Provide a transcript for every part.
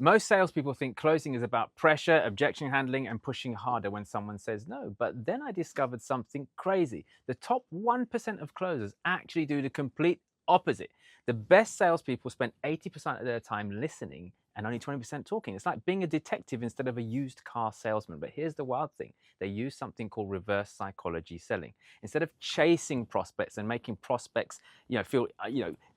Most salespeople think closing is about pressure, objection handling, and pushing harder when someone says no. But then I discovered something crazy. The top 1% of closers actually do the complete opposite. The best salespeople spend 80% of their time listening and only 20% talking. It's like being a detective instead of a used car salesman. But here's the wild thing. They use something called reverse psychology selling. Instead of chasing prospects and making prospects, feel,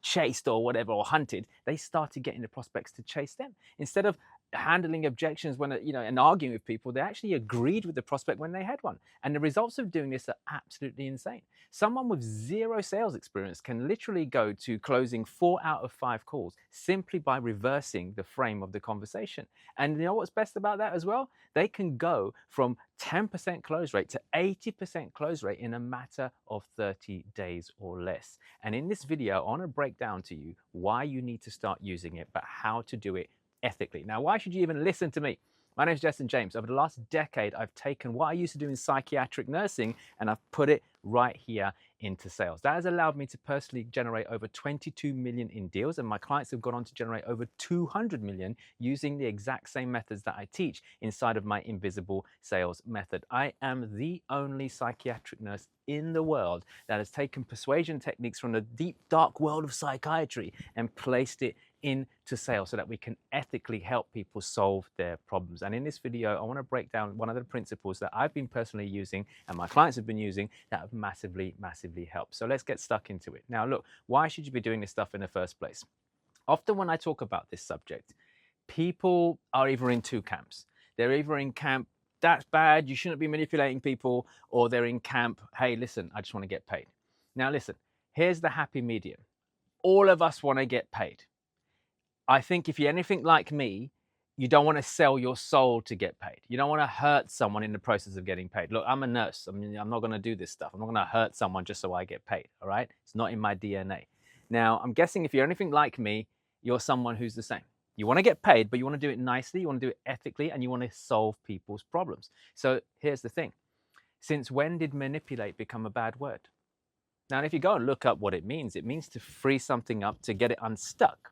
chased or whatever, or hunted, they started getting the prospects to chase them. Instead of handling objections when, and arguing with people, they actually agreed with the prospect when they had one. And the results of doing this are absolutely insane. Someone with zero sales experience can literally go to closing 4 out of 5 calls simply by reversing the frame of the conversation. And you know what's best about that as well? They can go from 10% close rate to 80% close rate in a matter of 30 days or less. And in this video, I want to break down to you why you need to start using it, but how to do it ethically. Now, why should you even listen to me? My name is Justin James. Over the last decade, I've taken what I used to do in psychiatric nursing and I've put it right here into sales. That has allowed me to personally generate over 22 million in deals, and my clients have gone on to generate over 200 million using the exact same methods that I teach inside of my invisible sales method. I am the only psychiatric nurse in the world that has taken persuasion techniques from the deep, dark world of psychiatry and placed it into sales so that we can ethically help people solve their problems. And in this video, I want to break down one of the principles that I've been personally using and my clients have been using that have massively, massively helped. So let's get stuck into it. Now, look, why should you be doing this stuff in the first place? Often when I talk about this subject, people are either in two camps. They're either in camp, that's bad, you shouldn't be manipulating people, or they're in camp, hey, listen, I just want to get paid. Now, listen, here's the happy medium. All of us want to get paid. I think if you're anything like me, you don't want to sell your soul to get paid. You don't want to hurt someone in the process of getting paid. Look, I'm a nurse. I'm not going to do this stuff. I'm not going to hurt someone just so I get paid, all right? It's not in my DNA. Now, I'm guessing if you're anything like me, you're someone who's the same. You want to get paid, but you want to do it nicely, you want to do it ethically, and you want to solve people's problems. So here's the thing. Since when did manipulate become a bad word? Now, if you go and look up what it means to free something up, to get it unstuck.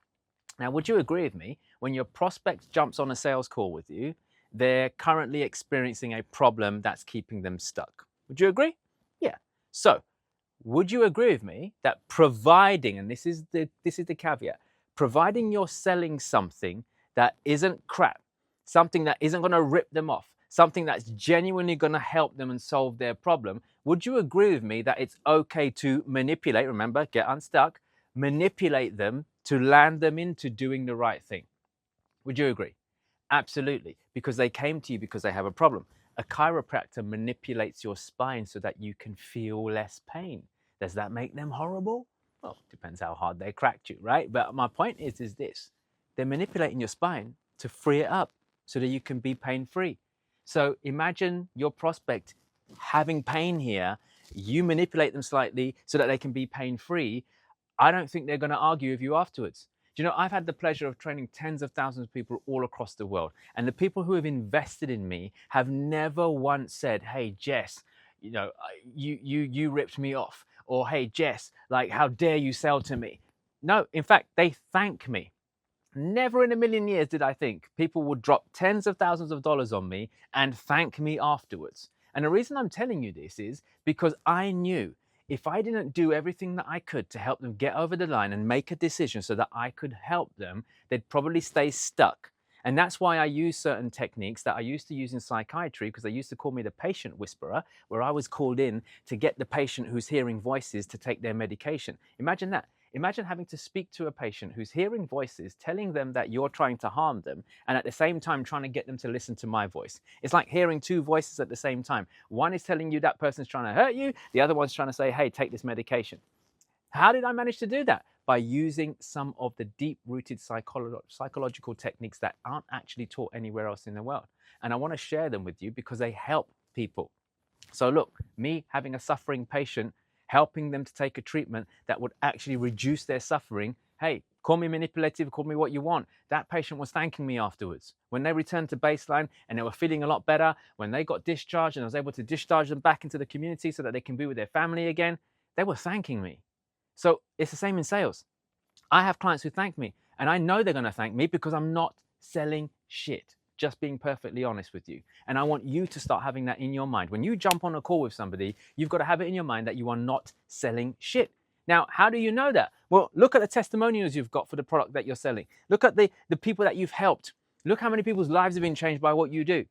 Now, would you agree with me? When your prospect jumps on a sales call with you, they're currently experiencing a problem that's keeping them stuck. Would you agree? Yeah. So, would you agree with me that providing, and this is the caveat, providing you're selling something that isn't crap, something that isn't going to rip them off, something that's genuinely going to help them and solve their problem, would you agree with me that it's okay to manipulate, remember, get unstuck, manipulate them to land them into doing the right thing? Would you agree? Absolutely, because they came to you because they have a problem. A chiropractor manipulates your spine so that you can feel less pain. Does that make them horrible? Well, depends how hard they cracked you, right? But my point is this. They're manipulating your spine to free it up so that you can be pain-free. So imagine your prospect having pain here. You manipulate them slightly so that they can be pain-free. I don't think they're going to argue with you afterwards. Do you know, I've had the pleasure of training tens of thousands of people all across the world. And the people who have invested in me have never once said, hey, Jess, you ripped me off. Or, hey, Jess, like, how dare you sell to me? No, in fact, they thank me. Never in a million years did I think people would drop tens of thousands of dollars on me and thank me afterwards. And the reason I'm telling you this is because I knew if I didn't do everything that I could to help them get over the line and make a decision so that I could help them, they'd probably stay stuck. And that's why I use certain techniques that I used to use in psychiatry, because they used to call me the patient whisperer, where I was called in to get the patient who's hearing voices to take their medication. Imagine that. Imagine having to speak to a patient who's hearing voices, telling them that you're trying to harm them, and at the same time trying to get them to listen to my voice. It's like hearing two voices at the same time. One is telling you that person's trying to hurt you. The other one's trying to say, hey, take this medication. How did I manage to do that? By using some of the deep-rooted psychological techniques that aren't actually taught anywhere else in the world. And I want to share them with you because they help people. So look, me having a suffering patient, helping them to take a treatment that would actually reduce their suffering. Hey, call me manipulative, call me what you want. That patient was thanking me afterwards. When they returned to baseline and they were feeling a lot better, when they got discharged and I was able to discharge them back into the community so that they can be with their family again, they were thanking me. So it's the same in sales. I have clients who thank me, and I know they're going to thank me because I'm not selling shit. Just being perfectly honest with you. And I want you to start having that in your mind. When you jump on a call with somebody, you've got to have it in your mind that you are not selling shit. Now, how do you know that? Well, look at the testimonials you've got for the product that you're selling. Look at the people that you've helped. Look how many people's lives have been changed by what you do.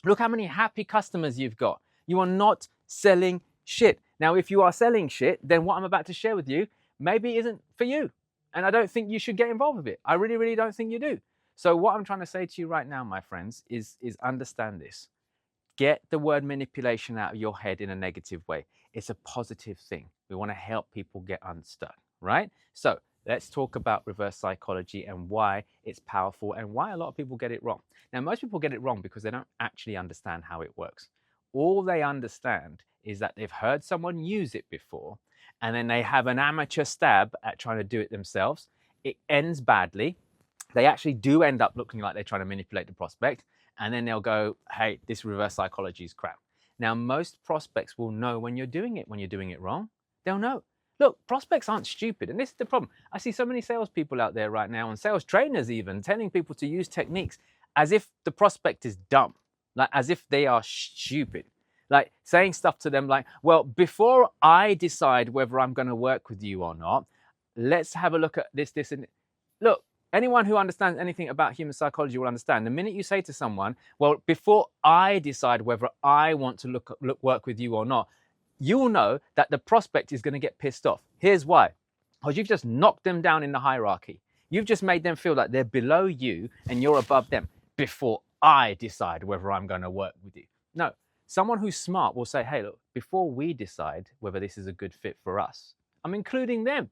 Look how many happy customers you've got. You are not selling shit. Now, if you are selling shit, then what I'm about to share with you maybe isn't for you. And I don't think you should get involved with it. I really, really don't think you do. So what I'm trying to say to you right now, my friends, is understand this. Get the word manipulation out of your head in a negative way. It's a positive thing. We want to help people get unstuck, right? So let's talk about reverse psychology and why it's powerful and why a lot of people get it wrong. Now, most people get it wrong because they don't actually understand how it works. All they understand is that they've heard someone use it before, and then they have an amateur stab at trying to do it themselves. It ends badly. They actually do end up looking like they're trying to manipulate the prospect, and then they'll go, hey, this reverse psychology is crap. Now, most prospects will know when you're doing it wrong. They'll know. Look, prospects aren't stupid, and this is the problem. I see so many salespeople out there right now, and sales trainers even, telling people to use techniques as if the prospect is dumb, like as if they are stupid. Like saying stuff to them like, well, before I decide whether I'm going to work with you or not, let's have a look at this, and look, anyone who understands anything about human psychology will understand. The minute you say to someone, well, before I decide whether I want to work with you or not, you will know that the prospect is going to get pissed off. Here's why. Because you've just knocked them down in the hierarchy. You've just made them feel like they're below you and you're above them. Before I decide whether I'm going to work with you. No. Someone who's smart will say, hey, look, before we decide whether this is a good fit for us, I'm including them.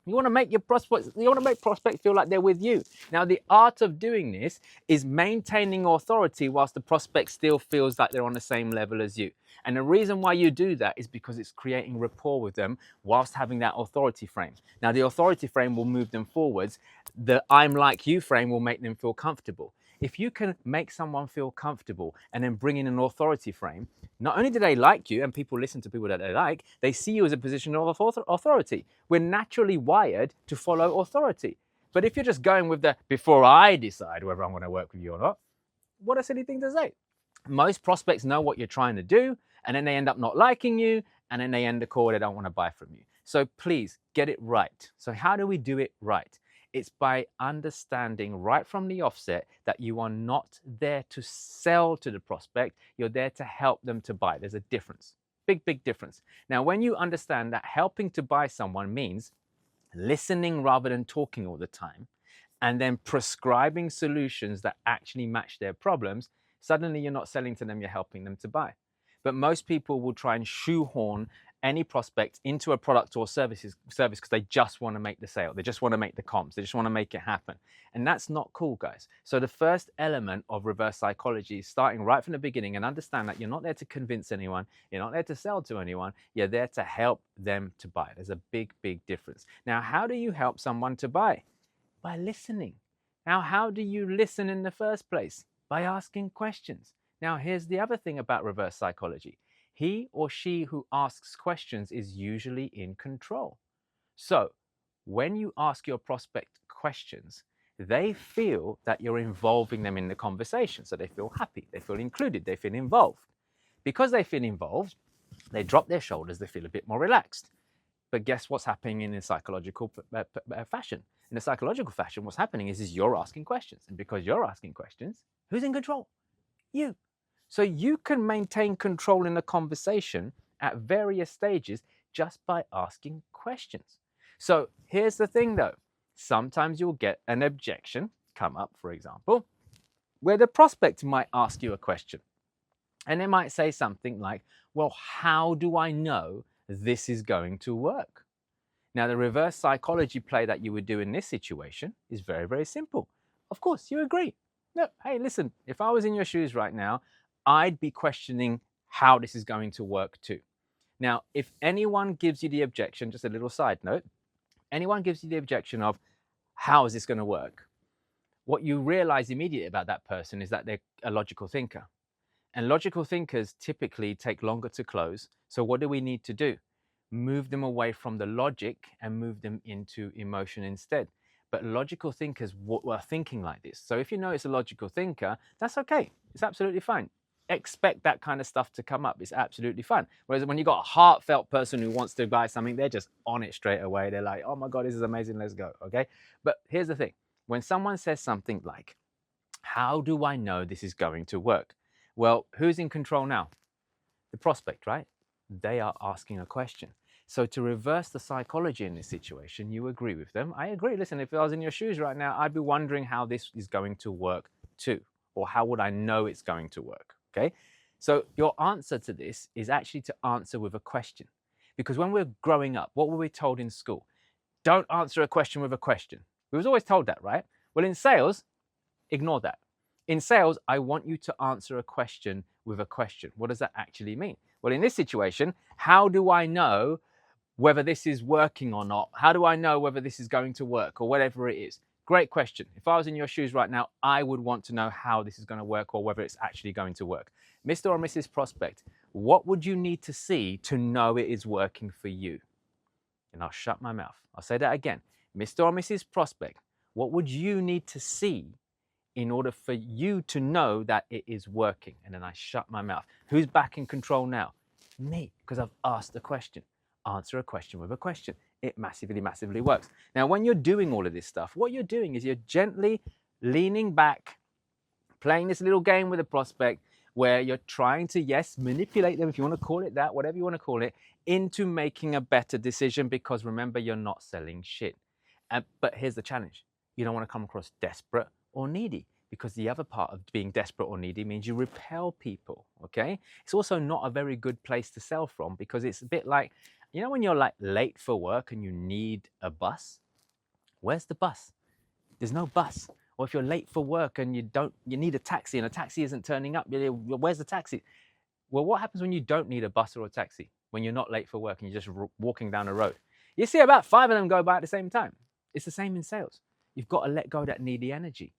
You want to make prospects feel like they're with you. Now, the art of doing this is maintaining authority whilst the prospect still feels like they're on the same level as you. And the reason why you do that is because it's creating rapport with them whilst having that authority frame. Now, the authority frame will move them forwards. The I'm like you frame will make them feel comfortable. If you can make someone feel comfortable and then bring in an authority frame, not only do they like you and people listen to people that they like, they see you as a position of authority. We're naturally wired to follow authority. But if you're just going with the before I decide whether I'm going to work with you or not, what a silly thing to say. Most prospects know what you're trying to do, and then they end up not liking you, and then they end the call, they don't want to buy from you. So please get it right. So how do we do it right? It's by understanding right from the offset that you are not there to sell to the prospect. You're there to help them to buy. There's a difference. Big, big difference. Now, when you understand that helping to buy someone means listening rather than talking all the time, and then prescribing solutions that actually match their problems, suddenly you're not selling to them, you're helping them to buy. But most people will try and shoehorn any prospect into a product or service because they just want to make the sale. They just want to make the comps. They just want to make it happen. And that's not cool, guys. So the first element of reverse psychology is starting right from the beginning and understand that you're not there to convince anyone. You're not there to sell to anyone. You're there to help them to buy. There's a big, big difference. Now, how do you help someone to buy? By listening. Now, how do you listen in the first place? By asking questions. Now, here's the other thing about reverse psychology. He or she who asks questions is usually in control. So when you ask your prospect questions, they feel that you're involving them in the conversation. So they feel happy, they feel included, they feel involved. Because they feel involved, they drop their shoulders, they feel a bit more relaxed. But guess what's happening in a psychological fashion? In a psychological fashion, what's happening is you're asking questions. And because you're asking questions, who's in control? You. So you can maintain control in a conversation at various stages just by asking questions. So here's the thing though. Sometimes you'll get an objection come up, for example, where the prospect might ask you a question. And they might say something like, well, how do I know this is going to work? Now, the reverse psychology play that you would do in this situation is very, very simple. Of course, you agree. No, hey, listen, if I was in your shoes right now, I'd be questioning how this is going to work too. Now, if anyone gives you the objection, just a little side note, anyone gives you the objection of how is this going to work? What you realize immediately about that person is that they're a logical thinker. And logical thinkers typically take longer to close. So what do we need to do? Move them away from the logic and move them into emotion instead. But logical thinkers are thinking like this. So if you know it's a logical thinker, that's okay. It's absolutely fine. Expect that kind of stuff to come up. It's absolutely fine. Whereas when you got a heartfelt person who wants to buy something, they're just on it straight away. They're like, oh my God, this is amazing. Let's go. Okay. But here's the thing. When someone says something like, how do I know this is going to work? Well, who's in control now? The prospect, right? They are asking a question. So to reverse the psychology in this situation, you agree with them. I agree. Listen, if I was in your shoes right now, I'd be wondering how this is going to work too, or how would I know it's going to work? Okay. So your answer to this is actually to answer with a question. Because when we're growing up, what were we told in school? Don't answer a question with a question. We was always told that, right? Well, in sales, ignore that. In sales, I want you to answer a question with a question. What does that actually mean? Well, in this situation, how do I know whether this is working or not? How do I know whether this is going to work or whatever it is? Great question. If I was in your shoes right now, I would want to know how this is going to work or whether it's actually going to work. Mr. or Mrs. Prospect, what would you need to see to know it is working for you? And I'll shut my mouth. I'll say that again. Mr. or Mrs. Prospect, what would you need to see in order for you to know that it is working? And then I shut my mouth. Who's back in control now? Me, because I've asked a question. Answer a question with a question. It massively, massively works. Now, when you're doing all of this stuff, what you're doing is you're gently leaning back, playing this little game with a prospect where you're trying to, yes, manipulate them, if you want to call it that, whatever you want to call it, into making a better decision, because remember, you're not selling shit. But here's the challenge. You don't want to come across desperate or needy, because the other part of being desperate or needy means you repel people, okay? It's also not a very good place to sell from, because it's a bit like, you know, when you're like late for work and you need a bus, where's the bus? There's no bus. Or if you're late for work and you need a taxi and a taxi isn't turning up, where's the taxi? Well, what happens when you don't need a bus or a taxi? When you're not late for work and you're just walking down the road? You see about 5 of them go by at the same time. It's the same in sales. You've got to let go of that needy energy.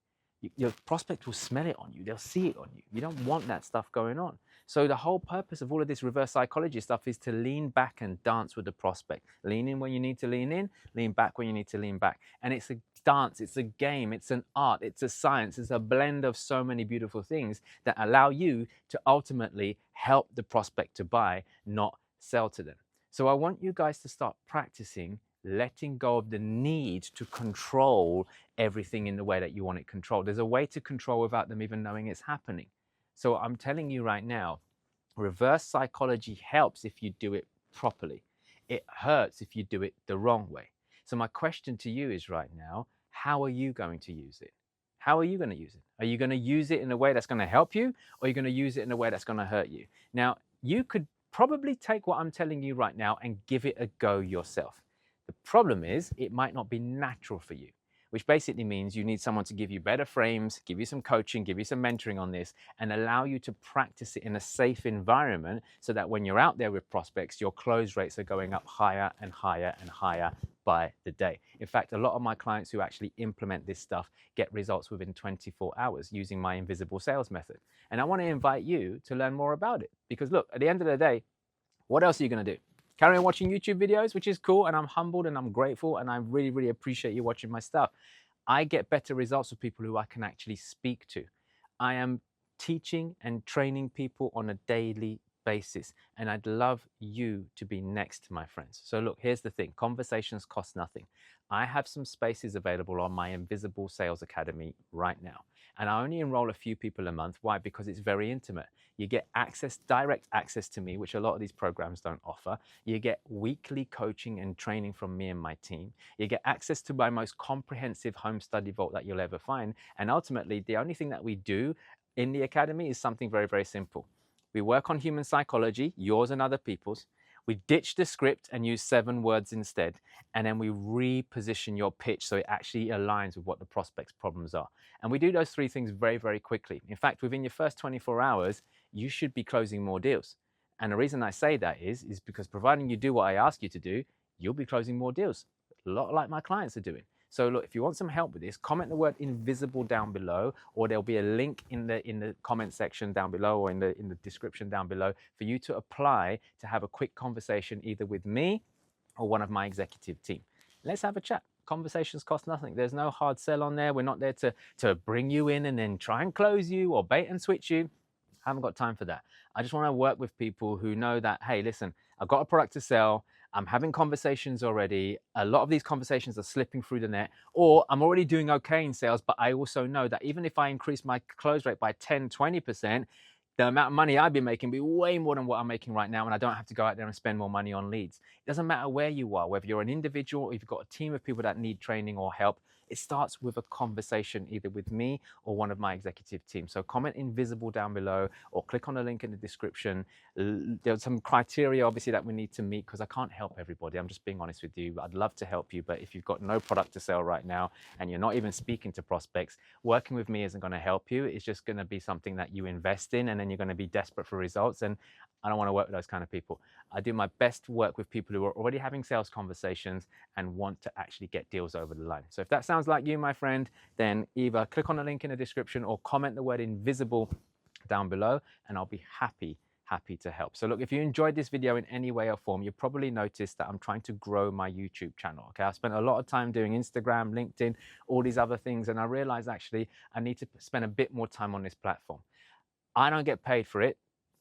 Your prospect will smell it on you. They'll see it on you. You don't want that stuff going on. So the whole purpose of all of this reverse psychology stuff is to lean back and dance with the prospect. Lean in when you need to lean in, lean back when you need to lean back. And it's a dance, it's a game, it's an art, it's a science, it's a blend of so many beautiful things that allow you to ultimately help the prospect to buy, not sell to them. So I want you guys to start practicing letting go of the need to control everything in the way that you want it controlled. There's a way to control without them even knowing it's happening. So I'm telling you right now, reverse psychology helps if you do it properly. It hurts if you do it the wrong way. So my question to you is right now, how are you going to use it? How are you going to use it? Are you going to use it in a way that's going to help you, or are you going to use it in a way that's going to hurt you? Now, you could probably take what I'm telling you right now and give it a go yourself. The problem is it might not be natural for you, which basically means you need someone to give you better frames, give you some coaching, give you some mentoring on this, and allow you to practice it in a safe environment so that when you're out there with prospects, your close rates are going up higher and higher and higher by the day. In fact, a lot of my clients who actually implement this stuff get results within 24 hours using my invisible sales method. And I want to invite you to learn more about it, because look, at the end of the day, what else are you going to do? Carry on watching YouTube videos, which is cool, and I'm humbled and I'm grateful, and I really, really appreciate you watching my stuff. I get better results with people who I can actually speak to. I am teaching and training people on a daily basis, and I'd love you to be next, my friends. So look, here's the thing. Conversations cost nothing. I have some spaces available on my Invisible Sales Academy right now, and I only enroll a few people a month. Why? Because it's very intimate. You get access, direct access to me, which a lot of these programs don't offer. You get weekly coaching and training from me and my team. You get access to my most comprehensive home study vault that you'll ever find. And ultimately, the only thing that we do in the academy is something very, very simple. We work on human psychology, yours and other people's. We ditch the script and use 7 words instead. And then we reposition your pitch so it actually aligns with what the prospect's problems are. And we do those 3 things very, very quickly. In fact, within your first 24 hours, you should be closing more deals. And the reason I say that is because providing you do what I ask you to do, you'll be closing more deals. A lot like my clients are doing. So look, if you want some help with this, comment the word invisible down below, or there'll be a link in the comment section down below, or in the description down below, for you to apply to have a quick conversation either with me or one of my executive team. Let's have a chat. Conversations cost nothing. There's no hard sell on there. We're not there to bring you in and then try and close you or bait and switch you. I haven't got time for that. I just want to work with people who know that, hey, listen, I've got a product to sell. I'm having conversations already. A lot of these conversations are slipping through the net, or I'm already doing okay in sales, but I also know that even if I increase my close rate by 10, 20%, the amount of money I'd be making be way more than what I'm making right now, and I don't have to go out there and spend more money on leads. It doesn't matter where you are, whether you're an individual or if you've got a team of people that need training or help. It starts with a conversation either with me or one of my executive team. So comment invisible down below or click on the link in the description. There's some criteria obviously that we need to meet because I can't help everybody. I'm just being honest with you. I'd love to help you, but if you've got no product to sell right now and you're not even speaking to prospects, working with me isn't going to help you. It's just going to be something that you invest in and then you're going to be desperate for results. And I don't want to work with those kind of people. I do my best to work with people who are already having sales conversations and want to actually get deals over the line. So if that sounds like you, my friend, then either click on the link in the description or comment the word invisible down below and I'll be happy to help. So look, if you enjoyed this video in any way or form, you probably noticed that I'm trying to grow my YouTube channel. Okay, I spent a lot of time doing Instagram, LinkedIn, all these other things, and I realized actually I need to spend a bit more time on this platform. I don't get paid for it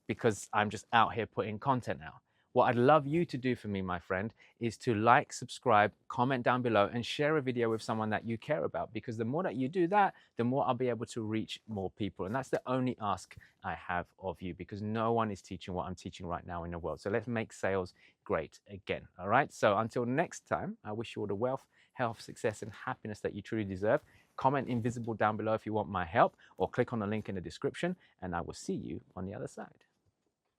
because I'm just out here putting content out. What I'd love you to do for me, my friend, is to like, subscribe, comment down below and share a video with someone that you care about, because the more that you do that, the more I'll be able to reach more people. And that's the only ask I have of you, because no one is teaching what I'm teaching right now in the world. So let's make sales great again. All right. So until next time, I wish you all the wealth, health, success, and happiness that you truly deserve. Comment invisible down below if you want my help, or click on the link in the description, and I will see you on the other side.